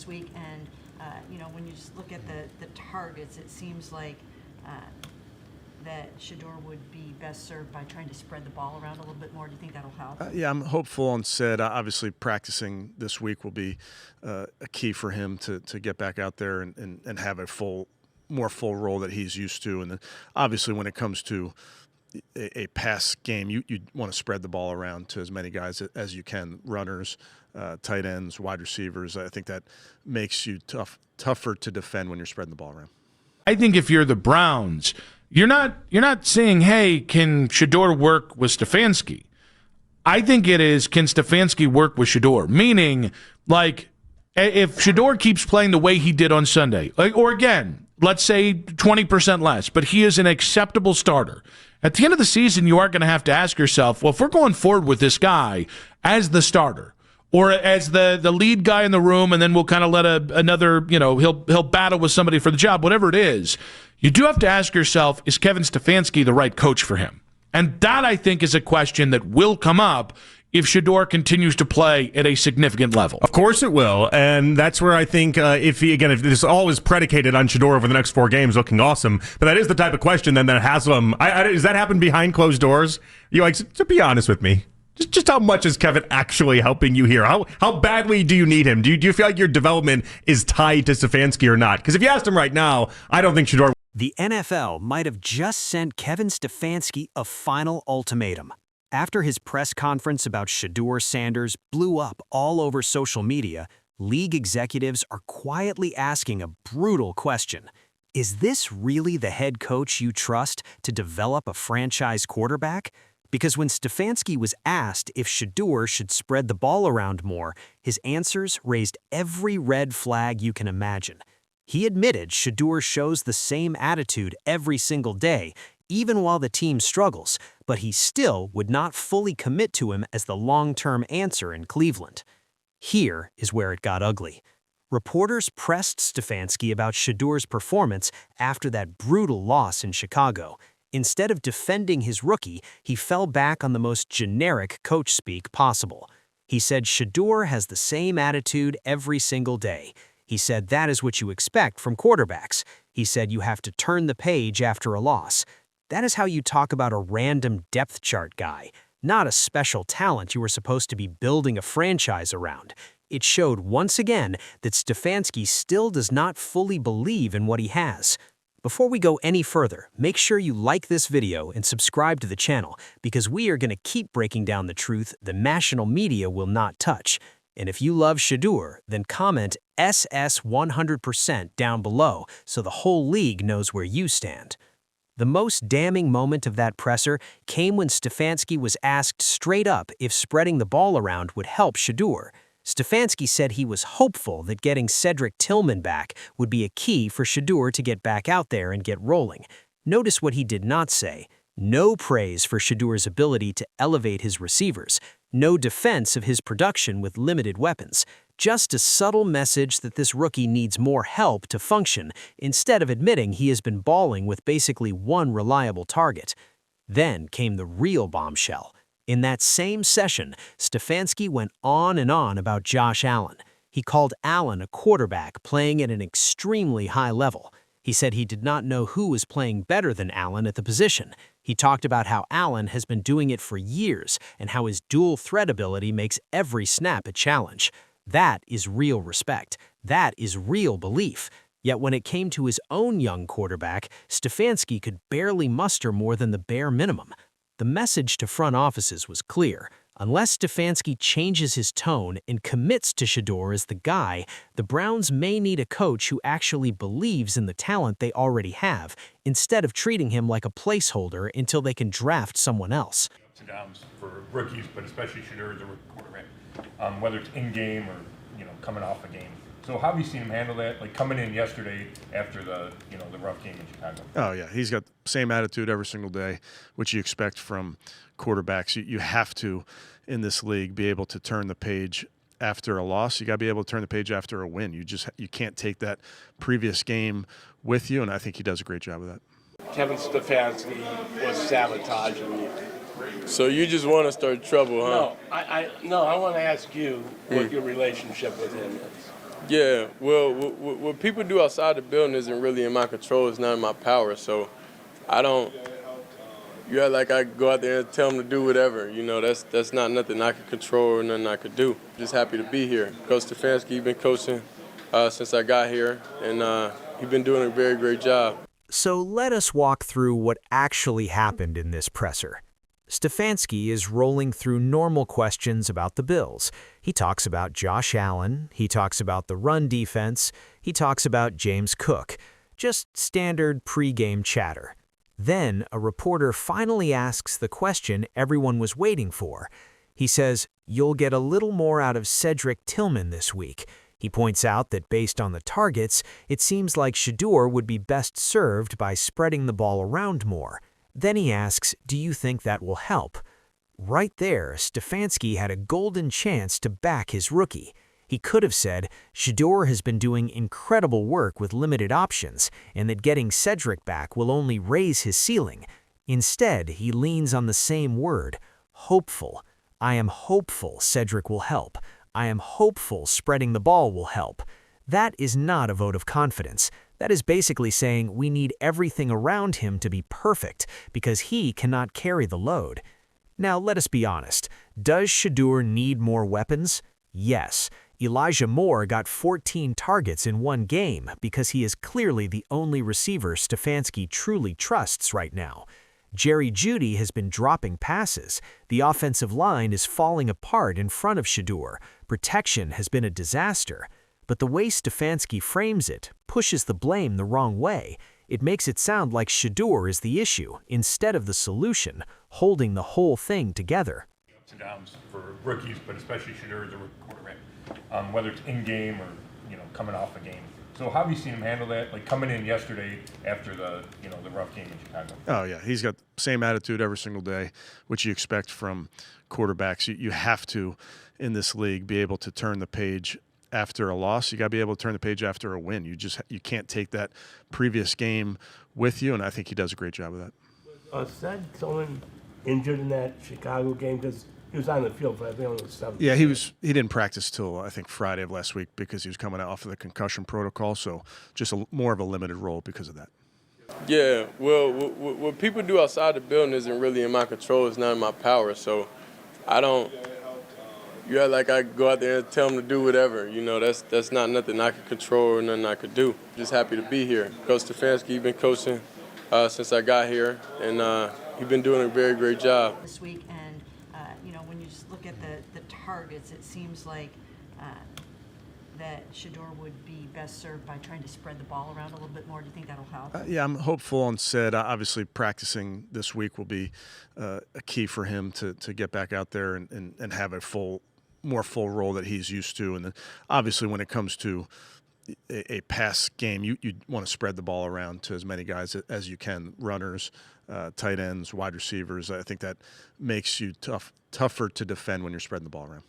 this week, and when you just look at the targets, it seems like that Shedeur would be best served by trying to spread the ball around a little bit more. Do you think that'll help? Yeah, I'm hopeful on Sid. Obviously, practicing this week will be a key for him to get back out there and have a more full role that he's used to. And then obviously when it comes to a pass game, you want to spread the ball around to as many guys as you can, runners, tight ends, wide receivers. I think that makes you tougher to defend when you're spreading the ball around. I think if you're the Browns, you're not saying, hey, can Shedeur work with Stefanski? I think it is, can Stefanski work with Shedeur? Meaning, like, if Shedeur keeps playing the way he did on Sunday, or again, let's say 20% less, but he is an acceptable starter. At the end of the season, you are going to have to ask yourself, well, if we're going forward with this guy as the starter or as the lead guy in the room, and then we'll kind of let another, he'll battle with somebody for the job, whatever it is, you do have to ask yourself, is Kevin Stefanski the right coach for him? And that, I think, is a question that will come up if Shedeur continues to play at a significant level. Of course it will, and that's where I think if this all is predicated on Shedeur over the next 4 games looking awesome, but that is the type of question then that has him. Does that happen behind closed doors? To be honest with me, just how much is Kevin actually helping you here? How badly do you need him? Do you feel like your development is tied to Stefanski or not? Because if you asked him right now, I don't think Shedeur. The NFL might have just sent Kevin Stefanski a final ultimatum. After his press conference about Shedeur Sanders blew up all over social media, league executives are quietly asking a brutal question. Is this really the head coach you trust to develop a franchise quarterback? Because when Stefanski was asked if Shedeur should spread the ball around more, his answers raised every red flag you can imagine. He admitted Shedeur shows the same attitude every single day, even while the team struggles, but he still would not fully commit to him as the long-term answer in Cleveland. Here is where it got ugly. Reporters pressed Stefanski about Shedeur's performance after that brutal loss in Chicago. Instead of defending his rookie, he fell back on the most generic coach speak possible. He said Shedeur has the same attitude every single day. He said that is what you expect from quarterbacks. He said you have to turn the page after a loss. That is how you talk about a random depth chart guy, not a special talent you were supposed to be building a franchise around. It showed once again that Stefanski still does not fully believe in what he has. Before we go any further, make sure you like this video and subscribe to the channel, because we are going to keep breaking down the truth the national media will not touch. And if you love Shedeur, then comment SS 100% down below so the whole league knows where you stand. The most damning moment of that presser came when Stefanski was asked straight up if spreading the ball around would help Shedeur. Stefanski said he was hopeful that getting Cedric Tillman back would be a key for Shedeur to get back out there and get rolling. Notice what he did not say. No praise for Shedeur's ability to elevate his receivers. No defense of his production with limited weapons. Just a subtle message that this rookie needs more help to function, instead of admitting he has been balling with basically one reliable target. Then came the real bombshell. In that same session, Stefanski went on and on about Josh Allen. He called Allen a quarterback playing at an extremely high level. He said he did not know who was playing better than Allen at the position. He talked about how Allen has been doing it for years and how his dual threat ability makes every snap a challenge. That is real respect. That is real belief. Yet when it came to his own young quarterback, Stefanski could barely muster more than the bare minimum. The message to front offices was clear. Unless Stefanski changes his tone and commits to Shedeur as the guy, the Browns may need a coach who actually believes in the talent they already have, instead of treating him like a placeholder until they can draft someone else. Ups and downs for rookies, but especially Shedeur as a rookie quarterback, whether it's in-game or coming off a game. So how have you seen him handle that? Like coming in yesterday after the rough game in Chicago. Oh yeah, he's got the same attitude every single day, which you expect from quarterbacks. You have to, in this league, be able to turn the page after a loss. You got to be able to turn the page after a win. You can't take that previous game with you, and I think he does a great job of that. Kevin Stefanski was sabotaging you. So you just want to start trouble, huh? No, I want to ask you what your relationship with him is. Yeah, well, what people do outside the building isn't really in my control. It's not in my power. So I don't. You act like I go out there and tell them to do whatever. You know, that's not nothing I could control or nothing I could do. Just happy to be here. Coach Stefanski been coaching since I got here, and he's been doing a very great job. So let us walk through what actually happened in this presser. Stefanski is rolling through normal questions about the Bills. He talks about Josh Allen, he talks about the run defense, he talks about James Cook. Just standard pre-game chatter. Then a reporter finally asks the question everyone was waiting for. He says, "You'll get a little more out of Cedric Tillman this week." He points out that based on the targets, it seems like Shedeur would be best served by spreading the ball around more. Then he asks, "Do you think that will help?" Right there, Stefanski had a golden chance to back his rookie. He could have said, Shedeur has been doing incredible work with limited options, and that getting Cedric back will only raise his ceiling. Instead, he leans on the same word, hopeful. I am hopeful Cedric will help. I am hopeful spreading the ball will help. That is not a vote of confidence. That is basically saying we need everything around him to be perfect because he cannot carry the load. Now, let us be honest. Does Shedeur need more weapons? Yes. Elijah Moore got 14 targets in one game because he is clearly the only receiver Stefanski truly trusts right now. Jerry Jeudy has been dropping passes. The offensive line is falling apart in front of Shedeur. Protection has been a disaster. But the way Stefanski frames it pushes the blame the wrong way. It makes it sound like Shedeur is the issue instead of the solution, holding the whole thing together. Ups and downs for rookies, but especially Shedeur as a rookie quarterback, whether it's in game or coming off a game. So how have you seen him handle that? Like coming in yesterday after the rough game in Chicago. Oh yeah, he's got the same attitude every single day, which you expect from quarterbacks. You have to, in this league, be able to turn the page after a loss. You got to be able to turn the page after a win. You can't take that previous game with you, and I think he does a great job of that. Said someone injured in that Chicago game because he was on the field for I think only 7. Yeah, he didn't practice till I think Friday of last week because he was coming off of the concussion protocol, so just more of a limited role because of that. Yeah, well, what people do outside the building isn't really in my control. It's not in my power. So I don't. You act like I go out there and tell them to do whatever. You know, that's not nothing I could control or nothing I could do. Just happy to be here. Coach Stefanski been coaching since I got here, and he's been doing a very great job. This week, and when you just look at the targets, it seems like that Shedeur would be best served by trying to spread the ball around a little bit more. Do you think that'll help? Yeah, I'm hopeful and said obviously practicing this week will be a key for him to get back out there and have a more full role that he's used to. And then obviously when it comes to a pass game, you want to spread the ball around to as many guys as you can, runners, tight ends, wide receivers. I think that makes you tougher to defend when you're spreading the ball around.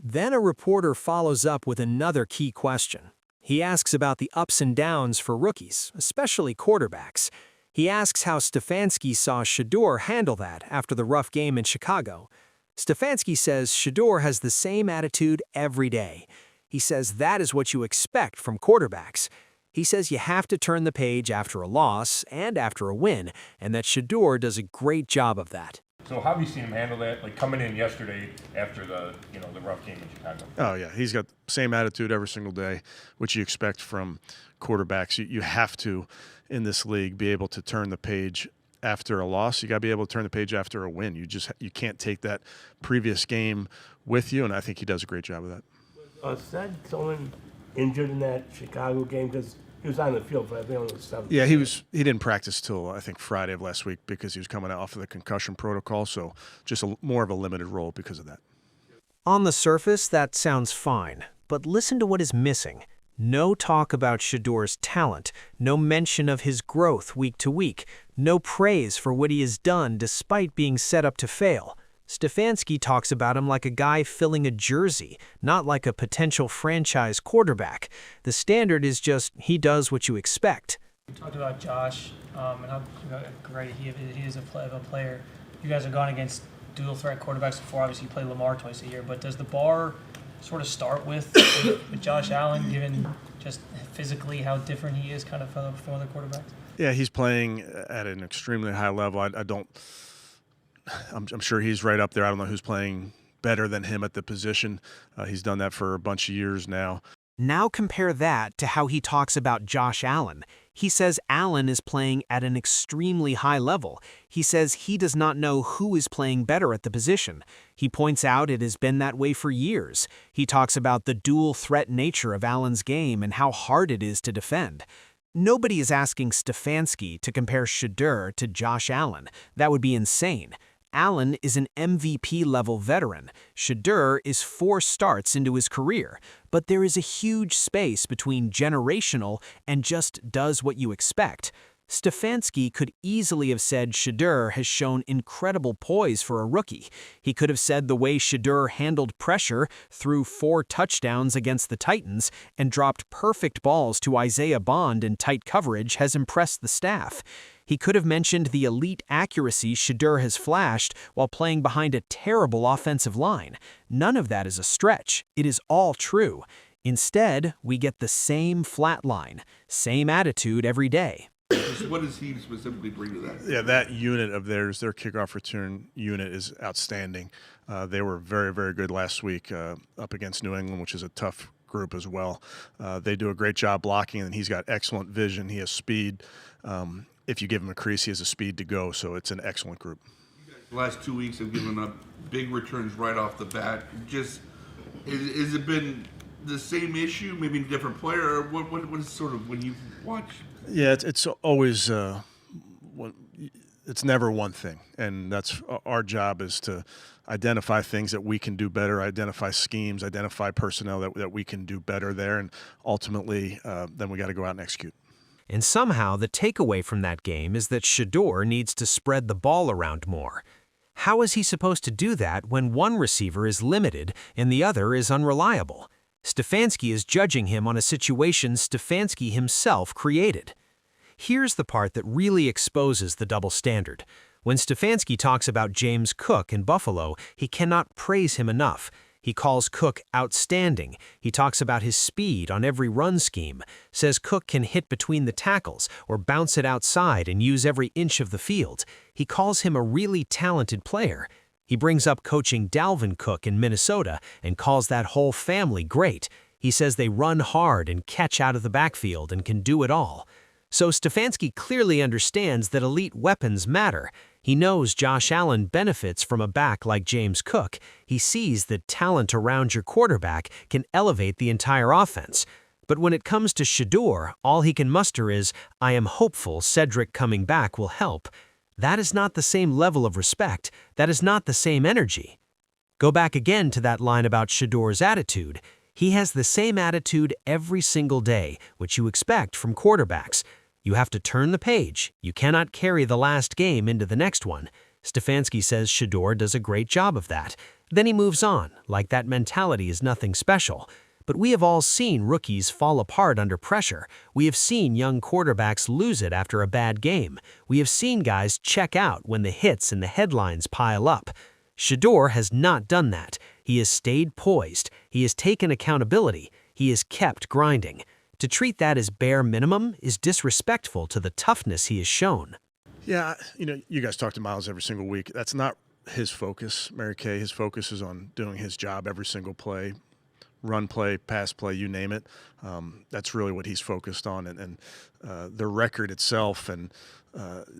Then a reporter follows up with another key question. He asks about the ups and downs for rookies, especially quarterbacks. He asks how Stefanski saw Shedeur handle that after the rough game in Chicago. Stefanski says Shedeur has the same attitude every day. He says that is what you expect from quarterbacks. He says you have to turn the page after a loss and after a win, and that Shedeur does a great job of that. So how have you seen him handle that? Like coming in yesterday after the rough game in Chicago. Oh yeah, he's got the same attitude every single day, which you expect from quarterbacks. You have to, in this league, be able to turn the page after a loss. You got to be able to turn the page after a win. You can't take that previous game with you, and I think he does a great job of that. Said someone injured in that Chicago game because he was on the field for I think only 7. Yeah, he didn't practice till I think Friday of last week because he was coming off of the concussion protocol, so just more of a limited role because of that. On the surface, that sounds fine, but listen to what is missing. No talk about Shedeur's talent, no mention of his growth week to week, no praise for what he has done despite being set up to fail. Stefanski talks about him like a guy filling a jersey, not like a potential franchise quarterback. The standard is just he does what you expect. You talked about Josh and how great he is of a player. You guys have gone against dual threat quarterbacks before. Obviously, you play Lamar twice a year, but does the bar sort of start with Josh Allen, given just physically how different he is kind of from other quarterbacks? Yeah, he's playing at an extremely high level. I'm sure he's right up there. I don't know who's playing better than him at the position. He's done that for a bunch of years now. Now compare that to how he talks about Josh Allen. He says Allen is playing at an extremely high level. He says he does not know who is playing better at the position. He points out it has been that way for years. He talks about the dual threat nature of Allen's game and how hard it is to defend. Nobody is asking Stefanski to compare Shedeur to Josh Allen. That would be insane. Allen is an MVP-level veteran. Shedeur is 4 starts into his career. But there is a huge space between generational and just does what you expect. Stefanski could easily have said Shedeur has shown incredible poise for a rookie. He could have said the way Shedeur handled pressure, threw 4 touchdowns against the Titans, and dropped perfect balls to Isaiah Bond in tight coverage has impressed the staff. He could have mentioned the elite accuracy Shedeur has flashed while playing behind a terrible offensive line. None of that is a stretch. It is all true. Instead, we get the same flat line, same attitude every day. What does he specifically bring to that? Yeah, that unit of theirs, their kickoff return unit, is outstanding. They were very, very good last week up against New England, which is a tough group as well. They do a great job blocking, and he's got excellent vision. He has speed. If you give him a crease, he has a speed to go, so it's an excellent group. The last 2 weeks have given up big returns right off the bat. Just, has it been the same issue, maybe a different player? Or what is sort of when you watch? Yeah, it's always it's never one thing, and that's our job is to identify things that we can do better, identify schemes, identify personnel that we can do better there, and ultimately then we got to go out and execute. And somehow the takeaway from that game is that Shedeur needs to spread the ball around more. How is he supposed to do that when one receiver is limited and the other is unreliable? Stefanski is judging him on a situation Stefanski himself created. Here's the part that really exposes the double standard. When Stefanski talks about James Cook in Buffalo, he cannot praise him enough. He calls Cook outstanding. He talks about his speed on every run scheme, says Cook can hit between the tackles or bounce it outside and use every inch of the field. He calls him a really talented player. He brings up coaching Dalvin Cook in Minnesota and calls that whole family great. He says they run hard and catch out of the backfield and can do it all. So Stefanski clearly understands that elite weapons matter. He knows Josh Allen benefits from a back like James Cook. He sees that talent around your quarterback can elevate the entire offense. But when it comes to Shedeur, all he can muster is, "I am hopeful Cedric coming back will help." That is not the same level of respect. That is not the same energy. Go back again to that line about Shedeur's attitude. He has the same attitude every single day, which you expect from quarterbacks. You have to turn the page. You cannot carry the last game into the next one. Stefanski says Shedeur does a great job of that. Then he moves on, like that mentality is nothing special. But we have all seen rookies fall apart under pressure. We have seen young quarterbacks lose it after a bad game. We have seen guys check out when the hits and the headlines pile up. Shedeur has not done that. He has stayed poised. He has taken accountability. He has kept grinding. To treat that as bare minimum is disrespectful to the toughness he has shown. Yeah, you guys talk to Miles every single week. That's not his focus, Mary Kay. His focus is on doing his job every single play. Run play, pass play, you name it. That's really what he's focused on, and the record itself, and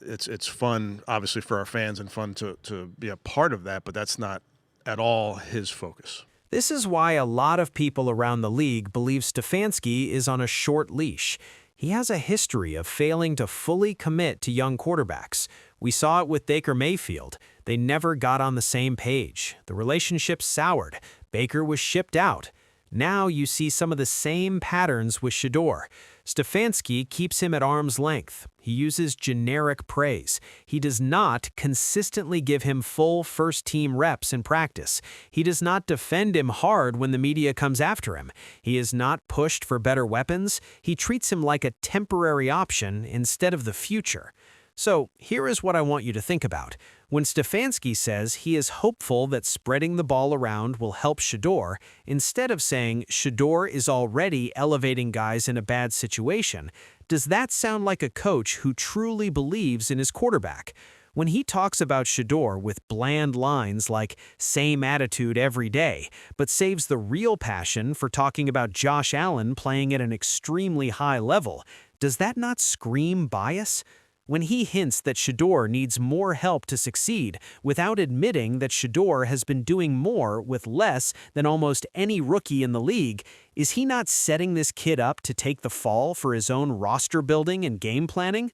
it's fun, obviously, for our fans and fun to be a part of that, but that's not at all his focus. This is why a lot of people around the league believe Stefanski is on a short leash. He has a history of failing to fully commit to young quarterbacks. We saw it with Baker Mayfield. They never got on the same page. The relationship soured. Baker was shipped out. Now you see some of the same patterns with Shedeur. Stefanski keeps him at arm's length. He uses generic praise. He does not consistently give him full first-team reps in practice. He does not defend him hard when the media comes after him. He is not pushed for better weapons. He treats him like a temporary option instead of the future. So here is what I want you to think about. When Stefanski says he is hopeful that spreading the ball around will help Shedeur, instead of saying Shedeur is already elevating guys in a bad situation, does that sound like a coach who truly believes in his quarterback? When he talks about Shedeur with bland lines like same attitude every day, but saves the real passion for talking about Josh Allen playing at an extremely high level, does that not scream bias? When he hints that Shedeur needs more help to succeed without admitting that Shedeur has been doing more with less than almost any rookie in the league, is he not setting this kid up to take the fall for his own roster building and game planning?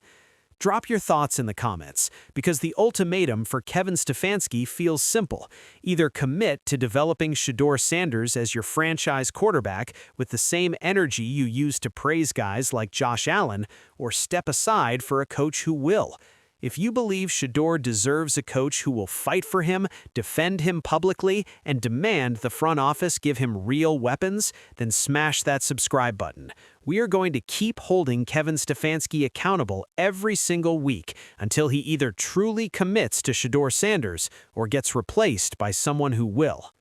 Drop your thoughts in the comments, because the ultimatum for Kevin Stefanski feels simple. Either commit to developing Shedeur Sanders as your franchise quarterback with the same energy you use to praise guys like Josh Allen, or step aside for a coach who will. If you believe Shedeur deserves a coach who will fight for him, defend him publicly, and demand the front office give him real weapons, then smash that subscribe button. We are going to keep holding Kevin Stefanski accountable every single week until he either truly commits to Shedeur Sanders or gets replaced by someone who will.